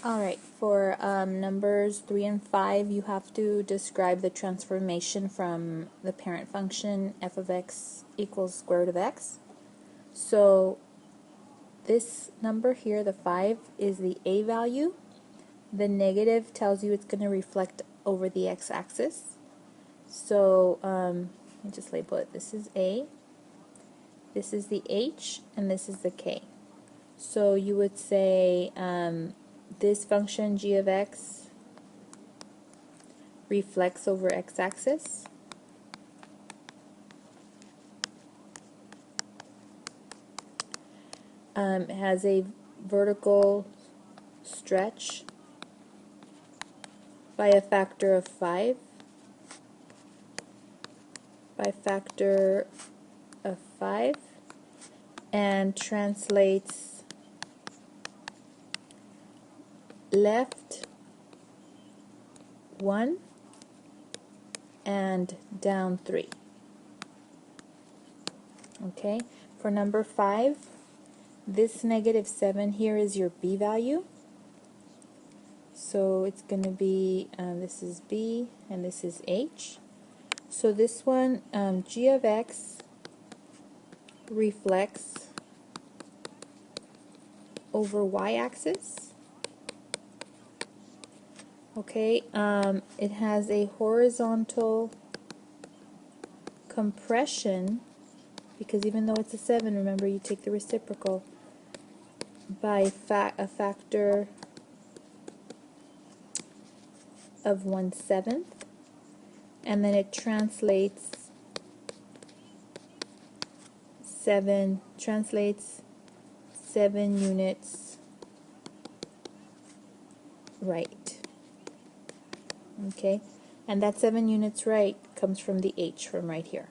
Alright, for numbers 3 and 5, you have to describe the transformation from the parent function f of x equals square root of x. So this number here, the 5, is the a value. The negative tells you it's going to reflect over the x-axis. So let me just label it. This is a, this is the h, and this is the k. So you would say this function g of x reflects over x-axis. It has a vertical stretch by a factor of 5, and translates left 1 and down 3. Okay, for number 5, this negative 7 here is your b value. So it's going to be, this is b and this is h. So this one, g of x reflects over y-axis. Okay, it has a horizontal compression, because even though it's a 7, remember you take the reciprocal, by a factor of 1/7, and then it translates 7 units right. Okay, and that 7 units right comes from the h, from right here.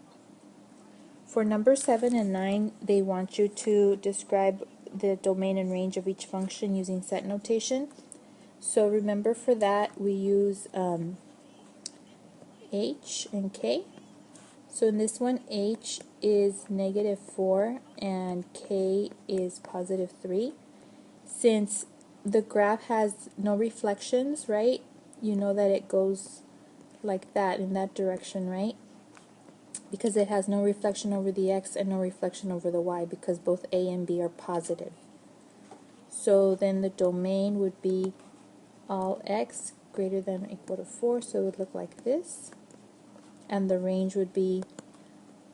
For number 7 and 9, they want you to describe the domain and range of each function using set notation. So remember, for that we use h and k. So in this one, h is -4 and k is +3. Since the graph has no reflections, right, you know that it goes like that, in that direction, right? Because it has no reflection over the x and no reflection over the y, because both a and b are positive. So then the domain would be all x greater than or equal to 4, so it would look like this. And the range would be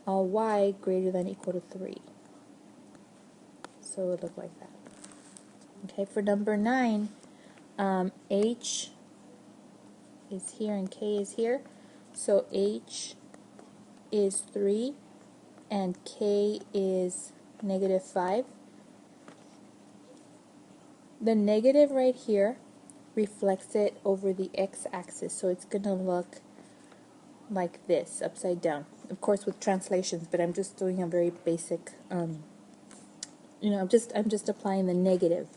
all y greater than or equal to 3. So it would look like that. Okay, for number 9, h is here and k is here. So h is 3 and k is -5. The negative right here reflects it over the x-axis, so it's going to look like this, upside down. Of course with translations, but I'm just doing a very basic, I'm just applying the negative.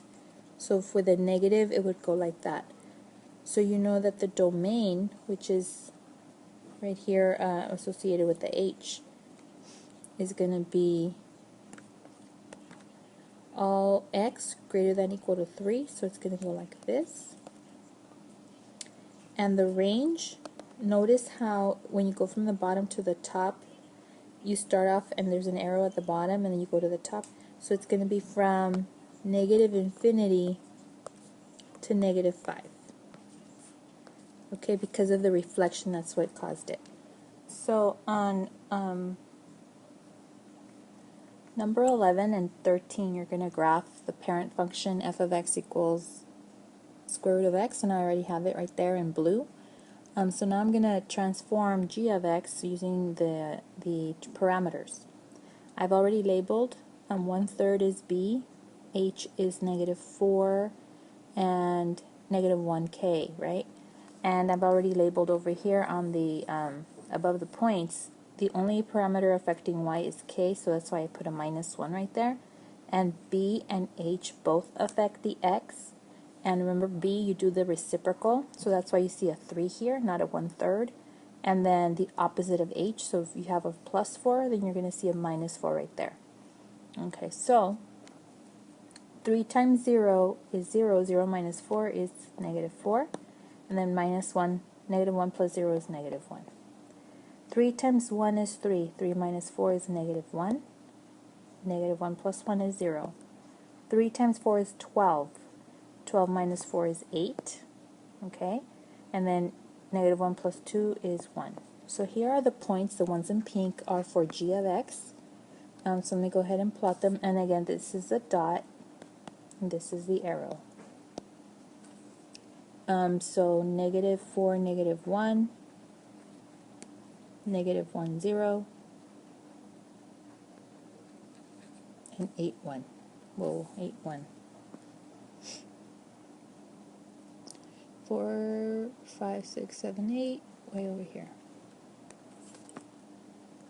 So for the negative, it would go like that. So you know that the domain, which is right here associated with the h, is going to be all x greater than or equal to 3, so it's going to go like this. And the range, notice how when you go from the bottom to the top, you start off and there's an arrow at the bottom, and then you go to the top. So it's going to be from -infinity to -5. Okay, because of the reflection, that's what caused it. So on number 11 and 13, you're going to graph the parent function f of x equals square root of x, and I already have it right there in blue. So now I'm going to transform g of x using the parameters. I've already labeled 1/3 is b, h is -4, and -1k, right? And I've already labeled over here on the above the points, the only parameter affecting y is k, so that's why I put a -1 right there. And b and h both affect the x. And remember, b, you do the reciprocal, so that's why you see a 3 here, not a 1/3. And then the opposite of h, so if you have a +4, then you're going to see a -4 right there. Okay, so 3 times 0 is 0. 0 minus 4 is negative 4. And then minus 1, negative 1 plus 0 is negative 1. 3 times 1 is 3. 3 minus 4 is negative 1. Negative 1 plus 1 is 0. 3 times 4 is 12. 12 minus 4 is 8. Okay? And then negative 1 plus 2 is 1. So here are the points. The ones in pink are for g of x. So let me go ahead and plot them. And again, this is the dot, and this is the arrow. So negative 4, negative 1, negative 1, 0, and 8, 1. Whoa, 8, 1. 4, 5, 6, 7, 8, way over here.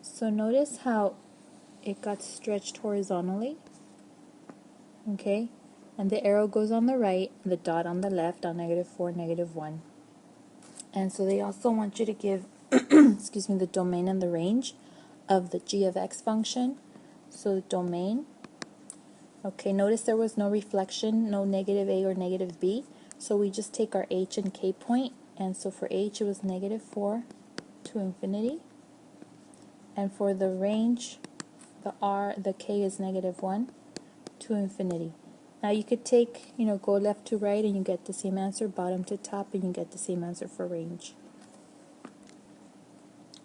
So notice how it got stretched horizontally. Okay? And the arrow goes on the right, the dot on the left on negative 4, negative 1. And so they also want you to give excuse me, the domain and the range of the g of x function. So the domain, okay, notice there was no reflection, no negative a or negative b. So we just take our h and k point, and so for h it was negative 4 to infinity. And for the range, the k is negative 1 to infinity. Now you could take, go left to right and you get the same answer, bottom to top, and you get the same answer for range.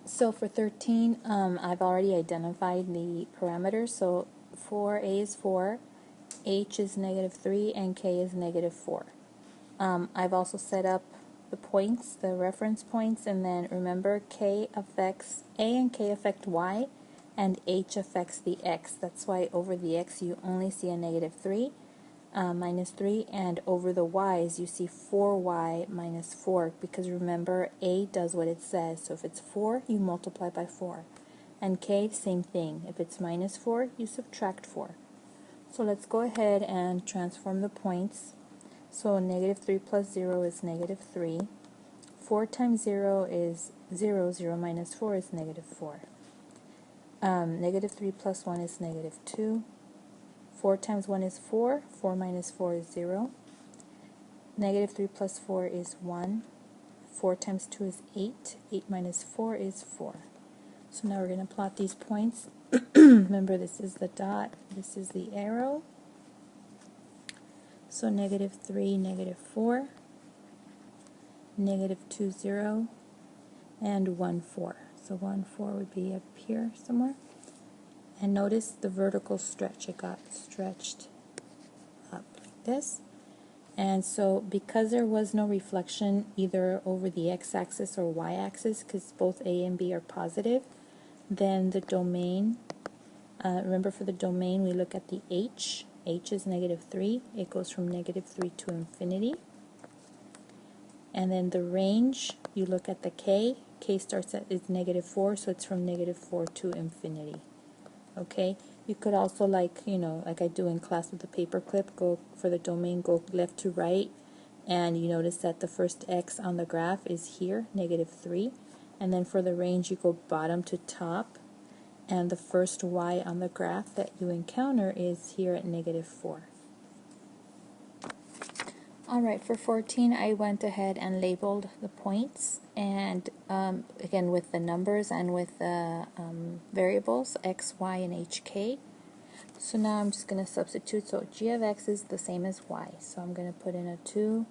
So for 13, I've already identified the parameters. So for a is 4, h is negative 3, and k is negative 4. I've also set up the points, the reference points, and then remember k affects, a and k affect y, and h affects the x. That's why over the x you only see a negative 3, minus 3, and over the y's you see 4y minus 4, because remember a does what it says. So if it's 4, you multiply by 4. And k, same thing. If it's minus 4, you subtract 4. So let's go ahead and transform the points. So negative 3 plus 0 is negative 3. 4 times 0 is 0. 0 minus 4 is negative 4. Negative 3 plus 1 is negative 2. 4 times 1 is 4. 4 minus 4 is 0. Negative 3 plus 4 is 1. 4 times 2 is 8. 8 minus 4 is 4. So now we're going to plot these points. Remember, this is the dot, this is the arrow. So negative 3, negative 4, negative 2, 0, and 1, 4. So 1, 4 would be up here somewhere. And notice the vertical stretch. It got stretched up like this. And so because there was no reflection either over the x-axis or y-axis, because both a and b are positive, then the domain, remember for the domain we look at the h. H is negative 3. It goes from negative 3 to infinity. And then the range, you look at the k. K starts at is negative 4, so it's from negative 4 to infinity. Okay? You could also, like I do in class with the paper clip, go for the domain, go left to right, and you notice that the first x on the graph is here, negative 3. And then for the range, you go bottom to top, and the first y on the graph that you encounter is here at negative 4. Alright, for 14 I went ahead and labeled the points, and again with the numbers and with the variables x, y, and hk. So now I'm just going to substitute. So g of x is the same as y, so I'm going to put in a 2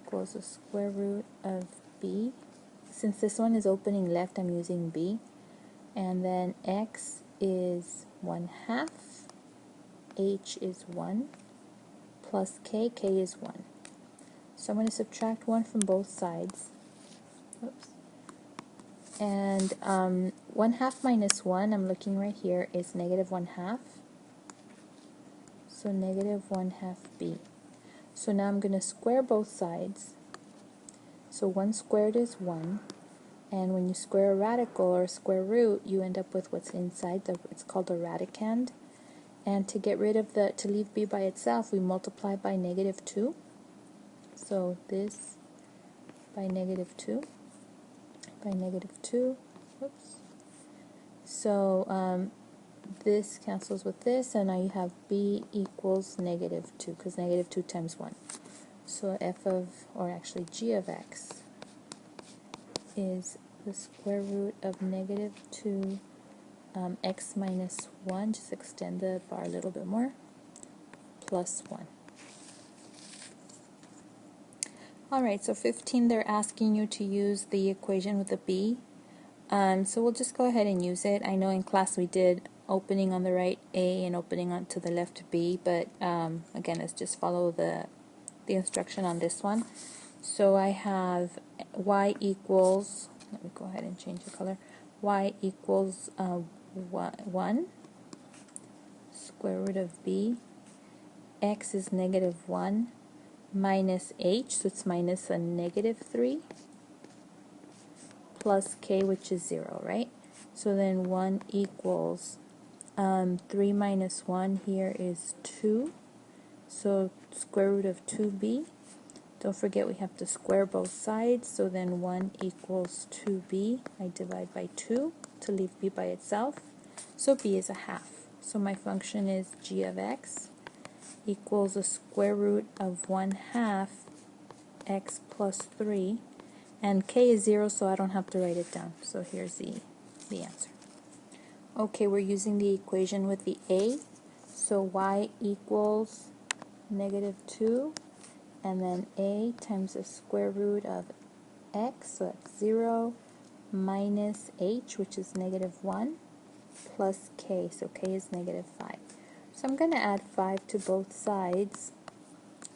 equals the square root of b. Since this one is opening left, I'm using b. And then x is 1/2, h is 1, plus k, k is 1. So I'm going to subtract 1 from both sides. Oops. And 1/2 minus 1, I'm looking right here, is negative 1/2. So negative 1/2 b. So now I'm going to square both sides. So 1 squared is 1. And when you square a radical or a square root, you end up with what's inside. It's called a radicand. And to get rid of to leave b by itself, we multiply by negative 2. So this by negative 2, by negative 2. Oops. So this cancels with this, and now you have b equals negative 2, because negative 2 times 1. So f of, or actually g of x, is the square root of negative 2 x minus 1, just extend the bar a little bit more, plus 1. Alright, so 15, they're asking you to use the equation with a b. So we'll just go ahead and use it. I know in class we did opening on the right a and opening on to the left b, but again, let's just follow the instruction on this one. So I have y equals, let me go ahead and change the color, y equals 1 square root of b, x is negative 1 minus h, so it's minus a negative 3, plus k, which is 0, right? So then 1 equals 3 minus 1 here is 2, so square root of 2b. Don't forget we have to square both sides, so then 1 equals 2b. I divide by 2 to leave b by itself, so b is a half. So my function is g of x equals the square root of 1/2 x plus 3, and k is 0, so I don't have to write it down. So here's the answer. Okay, we're using the equation with the a, so y equals negative 2, and then a times the square root of x, so that's 0, minus h, which is negative 1, plus k, so k is negative 5. So I'm going to add 5 to both sides,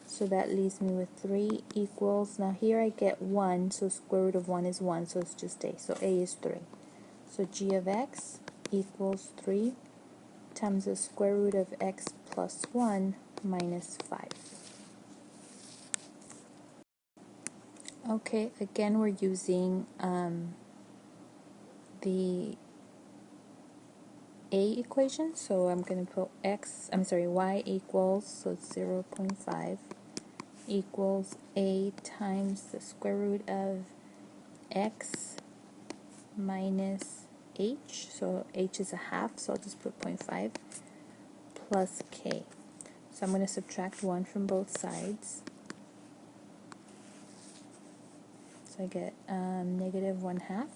so that leaves me with 3 equals, now here I get 1, so square root of 1 is 1, so it's just a, so a is 3. So g of x equals 3 times the square root of x plus 1 minus 5. Okay, again we're using the a equation, so I'm going to put y equals, so it's 0.5, equals a times the square root of x minus h, so h is a half, so I'll just put 0.5, plus k. So I'm going to subtract 1 from both sides, so I get negative 1/2.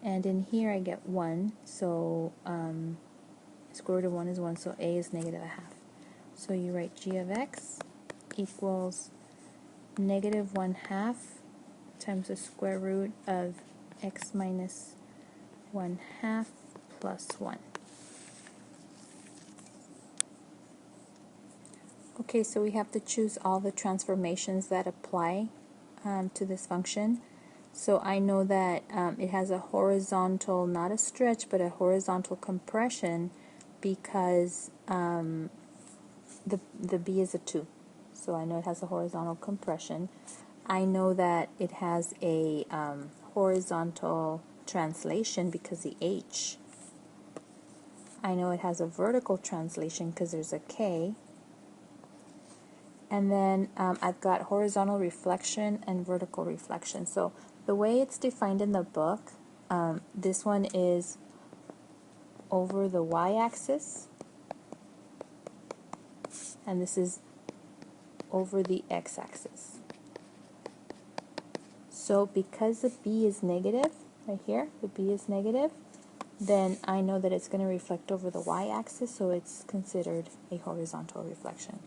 And in here I get 1, so square root of 1 is 1, so a is negative 1/2. So you write g of x equals negative 1/2 times the square root of x minus 1/2 plus 1. Okay, so we have to choose all the transformations that apply to this function. So I know that it has a horizontal, not a stretch, but a horizontal compression because the b is a 2. So I know it has a horizontal compression. I know that it has a horizontal translation because the h. I know it has a vertical translation because there's a k. And then I've got horizontal reflection and vertical reflection. So the way it's defined in the book, this one is over the y-axis, and this is over the x-axis. So because the b is negative, right here, the b is negative, then I know that it's going to reflect over the y-axis, so it's considered a horizontal reflection.